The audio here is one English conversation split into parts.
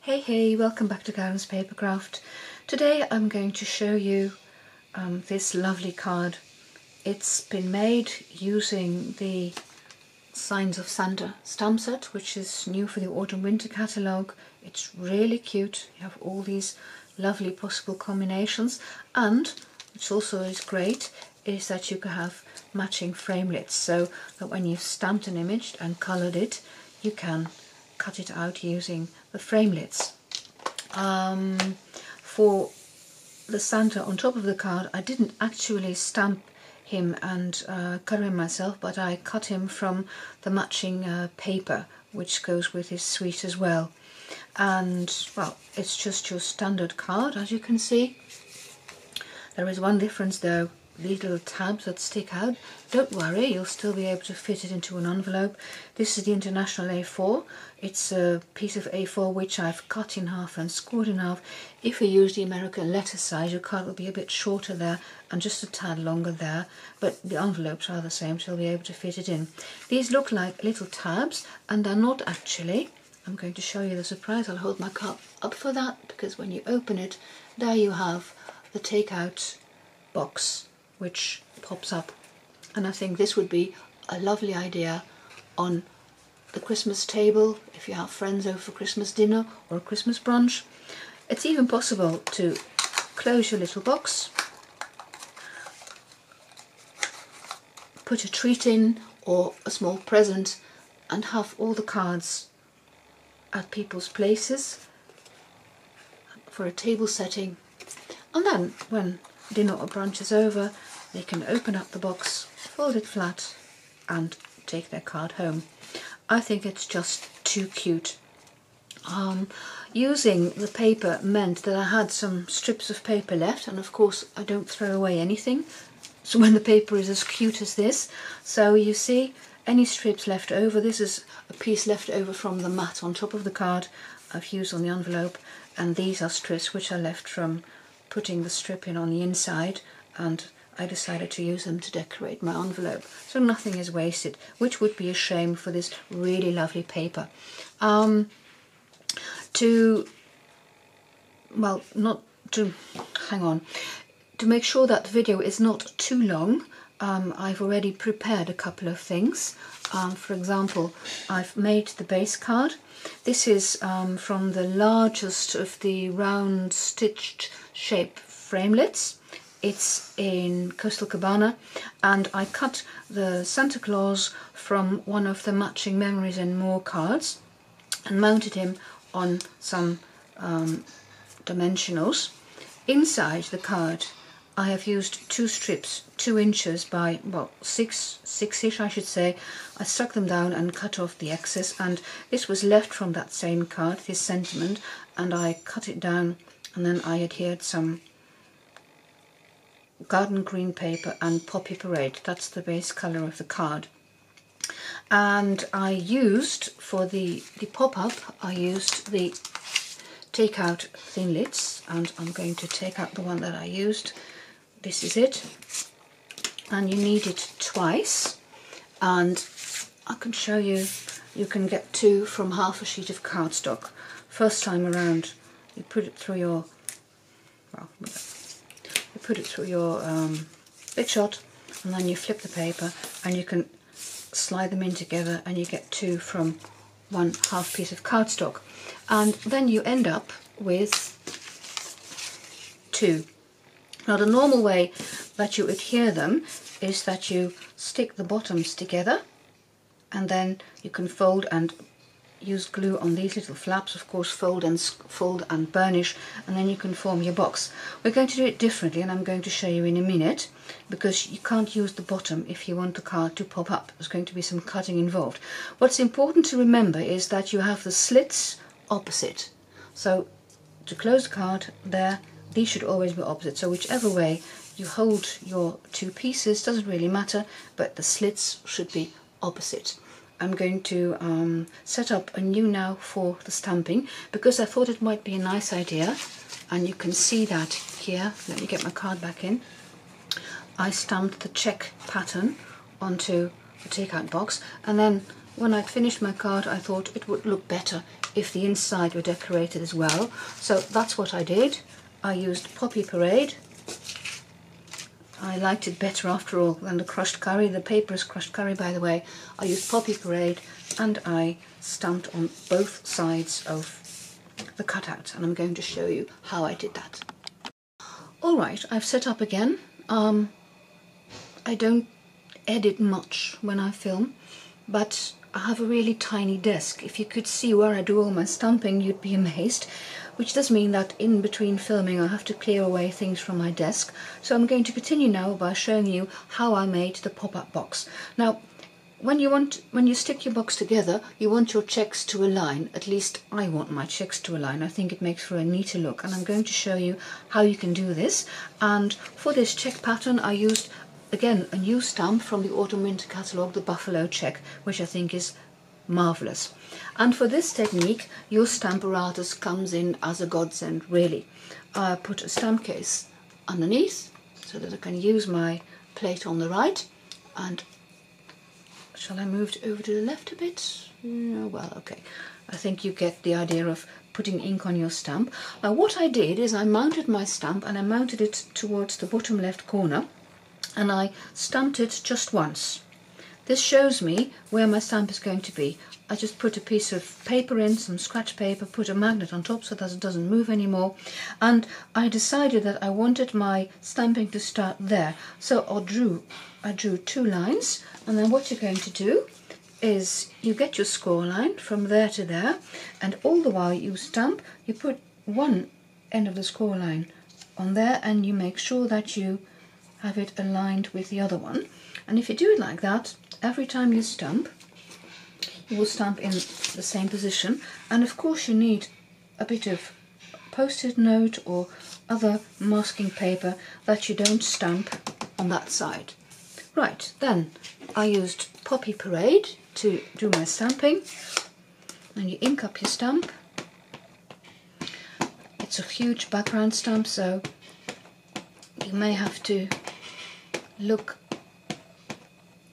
Hey, welcome back to Karen's Papercraft. Today I'm going to show you this lovely card. It's been made using the Signs of Santa stamp set, which is new for the autumn-winter catalogue. It's really cute. You have all these lovely possible combinations, and which also is great is that you can have matching framelits, so that when you've stamped an image and coloured it, you can cut it out using the framelits. For the Santa on top of the card, I didn't actually stamp him and colour him myself, but I cut him from the matching paper which goes with his suite as well. And well, it's just your standard card, as you can see. There is one difference though, these little tabs that stick out. Don't worry, you'll still be able to fit it into an envelope. This is the International A4. It's a piece of A4 which I've cut in half and scored in half. If you use the American letter size, your card will be a bit shorter there and just a tad longer there, but the envelopes are the same, so you'll be able to fit it in. These look like little tabs, and they're not actually. I'm going to show you the surprise. I'll hold my card up for that, because when you open it, there you have the takeout box which pops up, and I think this would be a lovely idea on the Christmas table if you have friends over for Christmas dinner or a Christmas brunch. It's even possible to close your little box, put a treat in or a small present, and have all the cards at people's places for a table setting. And then when dinner or brunch is over, they can open up the box, fold it flat and take their card home. I think it's just too cute. Using the paper meant that I had some strips of paper left, and of course I don't throw away anything, so when the paper is as cute as this. So you see any strips left over, this is a piece left over from the mat on top of the card I've used on the envelope, and these are strips which are left from putting the strip in on the inside, and I decided to use them to decorate my envelope, so nothing is wasted, which would be a shame for this really lovely paper. To make sure that the video is not too long, I've already prepared a couple of things. For example, I've made the base card. This is from the largest of the round stitched shape framelits. It's in Coastal Cabana, and I cut the Santa Claus from one of the matching Memories and More cards and mounted him on some dimensionals. Inside the card I have used two strips, 2 inches by, well, six-ish I should say. I stuck them down and cut off the excess, and this was left from that same card, this sentiment, and I cut it down, and then I adhered some garden green paper and Poppy Parade. That's the base colour of the card. And I used, for the pop-up, I used the Takeout thin lids, and I'm going to take out the one that I used. This is it, and you need it twice, and I can show you, you can get 2 from half a sheet of cardstock. First time around, you put it through your, big shot, and then you flip the paper and you can slide them in together, and you get 2 from 1/2 piece of cardstock, and then you end up with 2. Now the normal way that you adhere them is that you stick the bottoms together, and then you can fold and use glue on these little flaps, of course, fold and burnish, and then you can form your box. We're going to do it differently, and I'm going to show you in a minute, because you can't use the bottom if you want the card to pop up. There's going to be some cutting involved. What's important to remember is that you have the slits opposite. So to close the card there, these should always be opposite, so whichever way you hold your 2 pieces doesn't really matter, but the slits should be opposite. I'm going to set up a new now for the stamping, because I thought it might be a nice idea, and you can see that here. Let me get my card back in. I stamped the check pattern onto the takeout box, and then when I'd finished my card, I thought it would look better if the inside were decorated as well. So that's what I did. I used Poppy Parade. I liked it better after all than the crushed curry. The paper is crushed curry, by the way. I used Poppy Parade and I stamped on both sides of the cutout, and I'm going to show you how I did that. Alright, I've set up again. I don't edit much when I film, but I have a really tiny desk. If you could see where I do all my stamping, you'd be amazed. Which does mean that in between filming I have to clear away things from my desk. So I'm going to continue now by showing you how I made the pop-up box. Now, when you stick your box together, you want your checks to align. At least I want my checks to align. I think it makes for a neater look, and I'm going to show you how you can do this. And for this check pattern, I used again a new stamp from the Autumn Winter catalogue, the Buffalo check, which I think is marvellous. And for this technique, your stamp apparatus comes in as a godsend, really. I put a stamp case underneath so that I can use my plate on the right. And shall I move it over to the left a bit? No, well, okay. I think you get the idea of putting ink on your stamp. Now what I did is I mounted my stamp, and I mounted it towards the bottom left corner, and I stamped it just once. This shows me where my stamp is going to be. I just put a piece of paper in, some scratch paper, put a magnet on top so that it doesn't move anymore, and I decided that I wanted my stamping to start there. So I drew 2 lines, and then what you're going to do is you get your score line from there to there, and all the while you stamp, you put one end of the score line on there, and you make sure that you have it aligned with the other one. And if you do it like that, every time you stamp, you will stamp in the same position. And of course you need a bit of post-it note or other masking paper that you don't stamp on that side. Right, then I used Poppy Parade to do my stamping, and you ink up your stamp. It's a huge background stamp, so you may have to look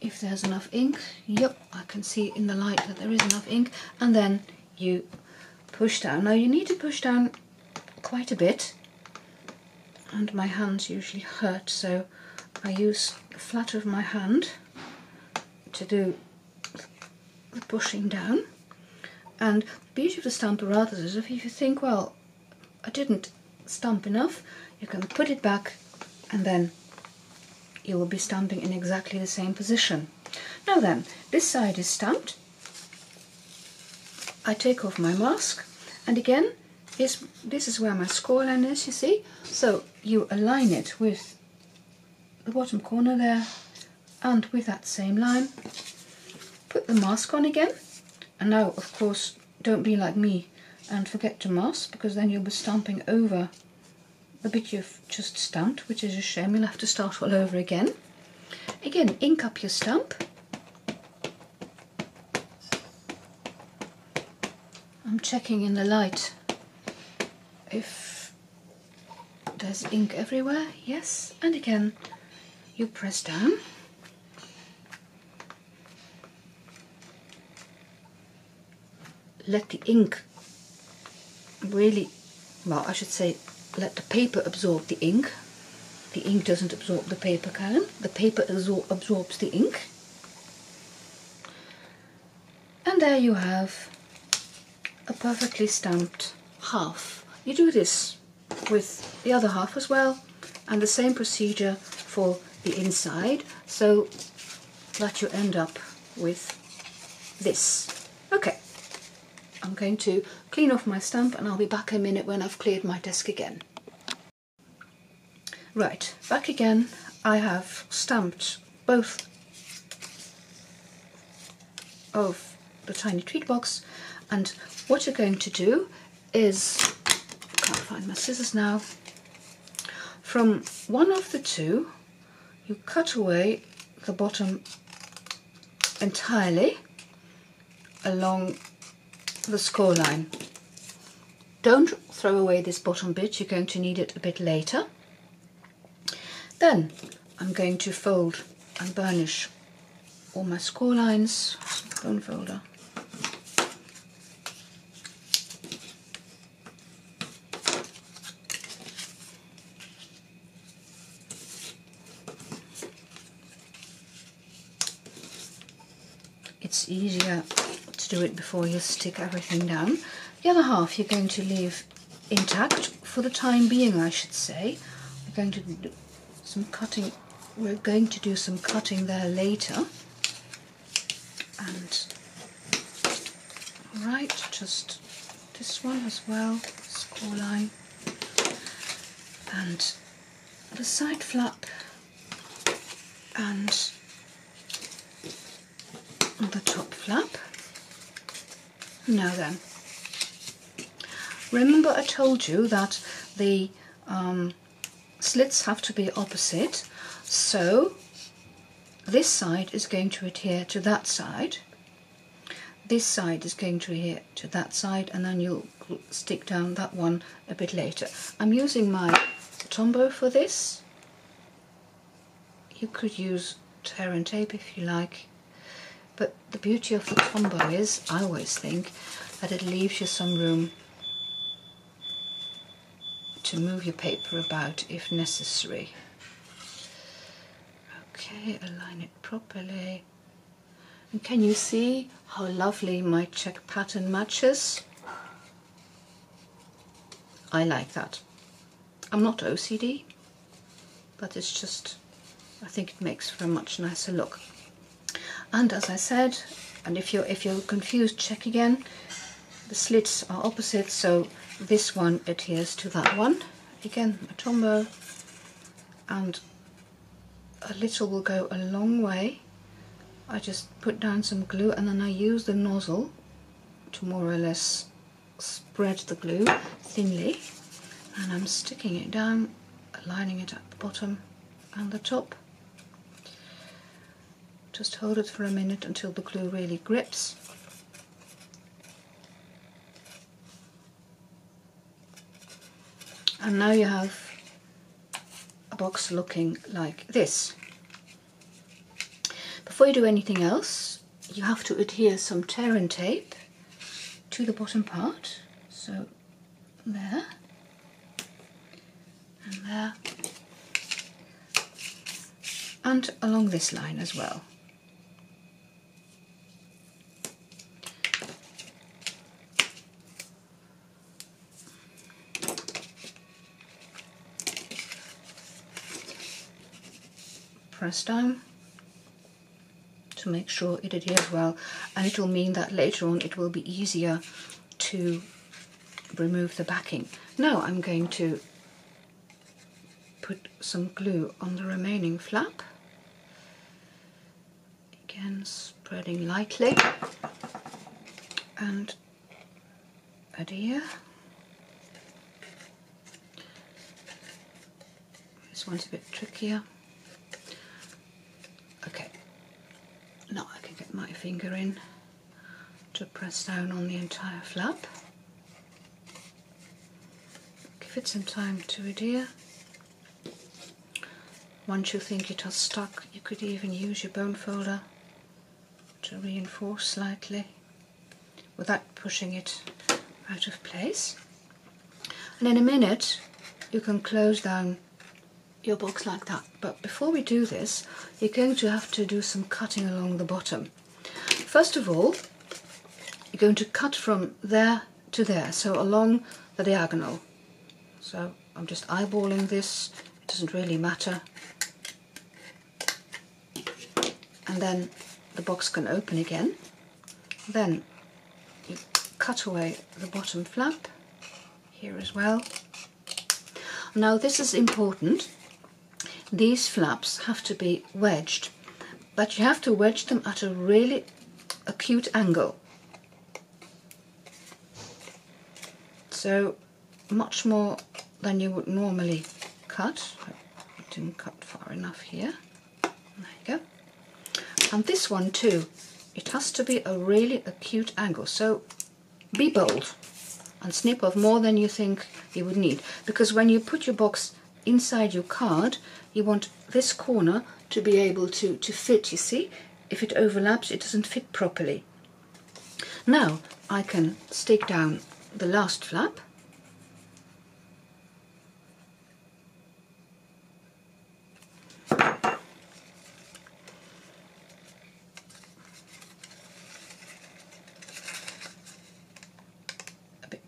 if there's enough ink. Yep, I can see in the light that there is enough ink. And then you push down. Now you need to push down quite a bit, and my hands usually hurt, so I use the flat of my hand to do the pushing down. And the beauty of the stamp apparatus is if you think, well, I didn't stamp enough, you can put it back, and then you will be stamping in exactly the same position. Now then, this side is stamped. I take off my mask, and again, this is where my score line is, you see. So you align it with the bottom corner there, and with that same line, put the mask on again. And now, of course, don't be like me and forget to mask, because then you'll be stamping over the bit you've just stamped, which is a shame. You'll have to start all over again. Again, ink up your stamp. I'm checking in the light if there's ink everywhere. Yes, and again you press down. Let the ink really, well, I should say, let the paper absorb the ink. The ink doesn't absorb the paper, Karen. The paper absorbs the ink. And there you have a perfectly stamped half. You do this with the other half as well, and the same procedure for the inside, so that you end up with this. Okay, I'm going to clean off my stamp, and I'll be back in a minute when I've cleared my desk again. Right, back again. I have stamped both of the tiny treat box, and what you're going to do is, I can't find my scissors now, from one of the two you cut away the bottom entirely along the score line. Don't throw away this bottom bit, you're going to need it a bit later. Then I'm going to fold and burnish all my score lines, bone folder. It's easier to do it before you stick everything down. The other half you're going to leave intact for the time being, I should say. We're going to do some cutting. We're going to do some cutting there later. And right, just this one as well, score line, and the side flap, and the top flap. Now then, remember I told you that the slits have to be opposite, so this side is going to adhere to that side, this side is going to adhere to that side, and then you'll stick down that one a bit later. I'm using my Tombow for this. You could use tear and tape if you like, but the beauty of the Tombow is, I always think, that it leaves you some room to move your paper about if necessary. Okay, align it properly. And can you see how lovely my check pattern matches? I like that. I'm not OCD, but it's just, I think it makes for a much nicer look. And as I said, and if you're confused, check again. The slits are opposite, so this one adheres to that one. Again, a Tombow, and a little will go a long way. I just put down some glue and then I use the nozzle to more or less spread the glue thinly, and I'm sticking it down, aligning it at the bottom and the top. Just hold it for a minute until the glue really grips. And now you have a box looking like this. Before you do anything else, you have to adhere some tear and tape to the bottom part. So there and there, and along this line as well. Press down to make sure it adheres well, and it will mean that later on it will be easier to remove the backing. Now I'm going to put some glue on the remaining flap, again spreading lightly, and adhere. This one's a bit trickier. Okay, now I can get my finger in to press down on the entire flap. Give it some time to adhere. Once you think it has stuck, you could even use your bone folder to reinforce slightly without pushing it out of place. And in a minute you can close down your box like that. But before we do this, you're going to have to do some cutting along the bottom. First of all, you're going to cut from there to there, so along the diagonal. So I'm just eyeballing this, it doesn't really matter. And then the box can open again. Then you cut away the bottom flap here as well. Now this is important. These flaps have to be wedged, but you have to wedge them at a really acute angle. So much more than you would normally cut. I didn't cut far enough here. There you go. And this one too, it has to be a really acute angle. So be bold and snip off more than you think you would need, because when you put your box inside your card, you want this corner to be able to fit, you see, if it overlaps it doesn't fit properly. Now I can stick down the last flap.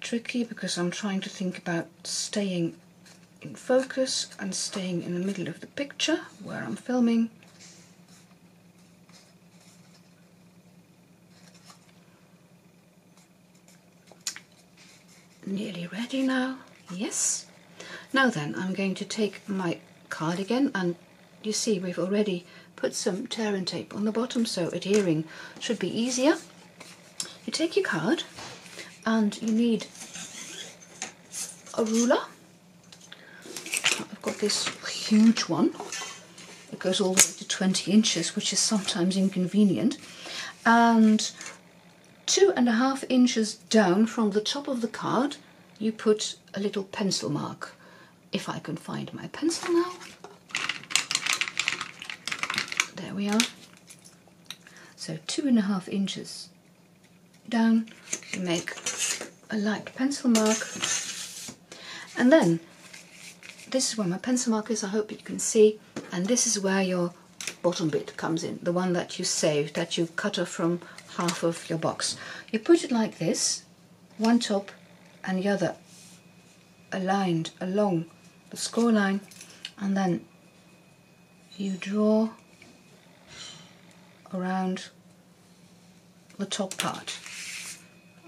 Tricky because I'm trying to think about staying in focus and staying in the middle of the picture where I'm filming. Nearly ready now, yes. Now then, I'm going to take my card again, and you see we've already put some tear and tape on the bottom, so adhering should be easier. You take your card and you need a ruler. I've got this huge one. It goes all the way to 20 inches, which is sometimes inconvenient. And 2.5 inches down from the top of the card, you put a little pencil mark. If I can find my pencil now. There we are. So 2.5 inches down, you make a light pencil mark. And then, this is where my pencil mark is, I hope you can see, and this is where your bottom bit comes in, the one that you saved, that you cut off from half of your box. You put it like this, one top and the other aligned along the score line, and then you draw around the top part.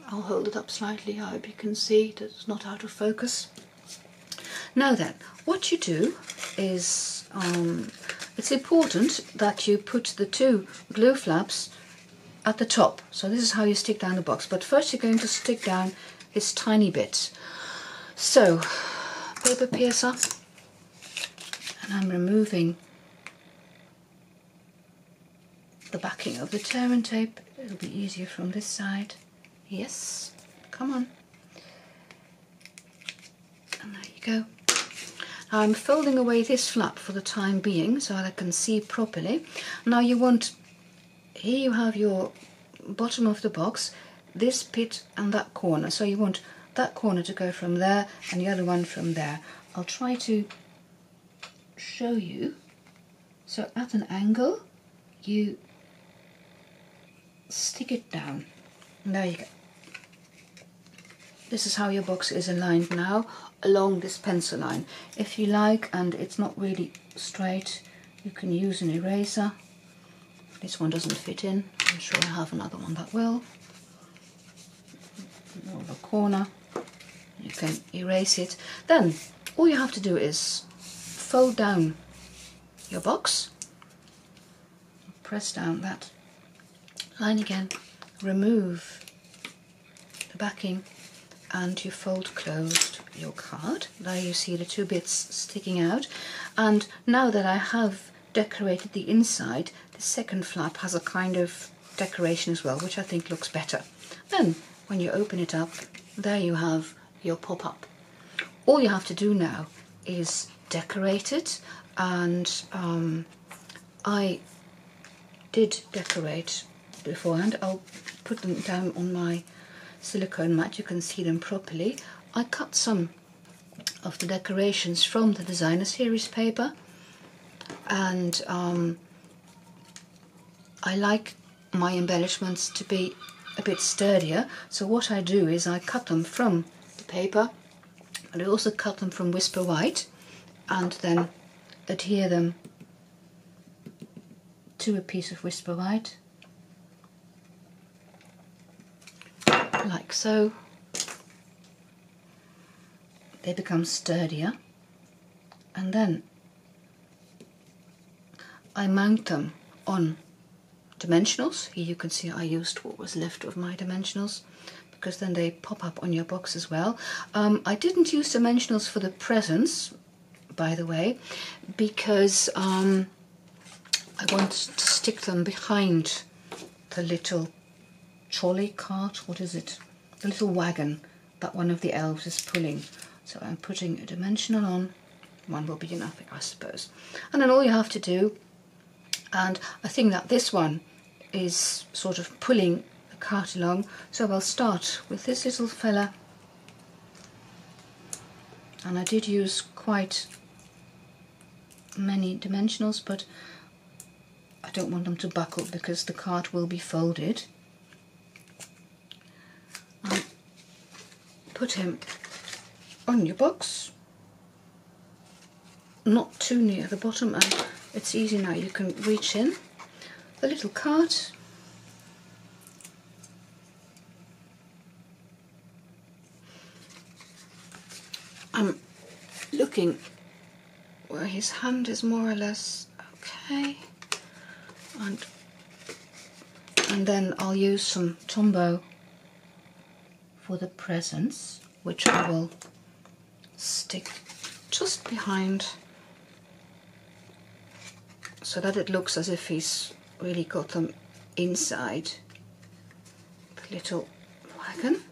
I'll hold it up slightly, I hope you can see that it's not out of focus. Now then, what you do is, it's important that you put the two glue flaps at the top. So this is how you stick down the box. But first you're going to stick down this tiny bit. So, paper piercer, and I'm removing the backing of the tear and tape. It'll be easier from this side. Yes, come on. And there you go. I'm folding away this flap for the time being so that I can see properly. Now you want, here you have your bottom of the box, this bit and that corner. So you want that corner to go from there and the other one from there. I'll try to show you. So at an angle, you stick it down. And there you go. This is how your box is aligned now, along this pencil line. If you like, and it's not really straight, you can use an eraser. This one doesn't fit in. I'm sure I have another one that will. More of a corner. You can erase it. Then, all you have to do is fold down your box, press down that line again, remove the backing, and you fold closed your card. There you see the two bits sticking out. And now that I have decorated the inside, the second flap has a kind of decoration as well, which I think looks better. Then when you open it up, there you have your pop-up. All you have to do now is decorate it, and I did decorate beforehand. I'll put them down on my silicone mat, you can see them properly. I cut some of the decorations from the designer series paper, and I like my embellishments to be a bit sturdier, so what I do is I cut them from the paper, and I also cut them from Whisper White, and then adhere them to a piece of Whisper White, like so. They become sturdier, and then I mount them on dimensionals. Here you can see I used what was left of my dimensionals, because then they pop up on your box as well. I didn't use dimensionals for the presents, by the way, because I want to stick them behind the little trolley cart, what is it? The little wagon that one of the elves is pulling. So I'm putting a dimensional on. One will be enough, I suppose. And then all you have to do, and I think that this one is sort of pulling the card along. So I'll start with this little fella, and I did use quite many dimensionals, but I don't want them to buckle because the card will be folded. And put him on your box, not too near the bottom, and it's easy now, you can reach in the little card. I'm looking where his hand is more or less okay, and then I'll use some Tombow for the presents, which I will stick just behind so that it looks as if he's really got them inside the little wagon.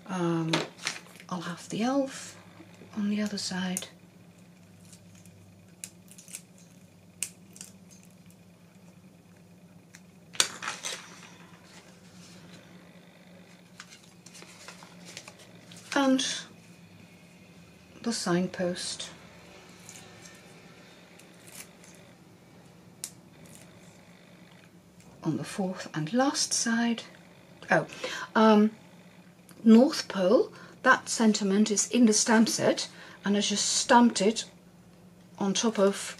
I'll have the elf on the other side. And the signpost. On the fourth and last side. North Pole, that sentiment is in the stamp set, and I just stamped it on top of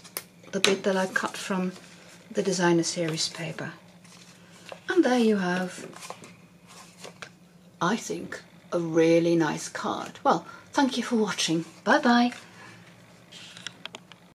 the bit that I cut from the designer series paper. And there you have, I think, a really nice card. Well, thank you for watching. Bye bye.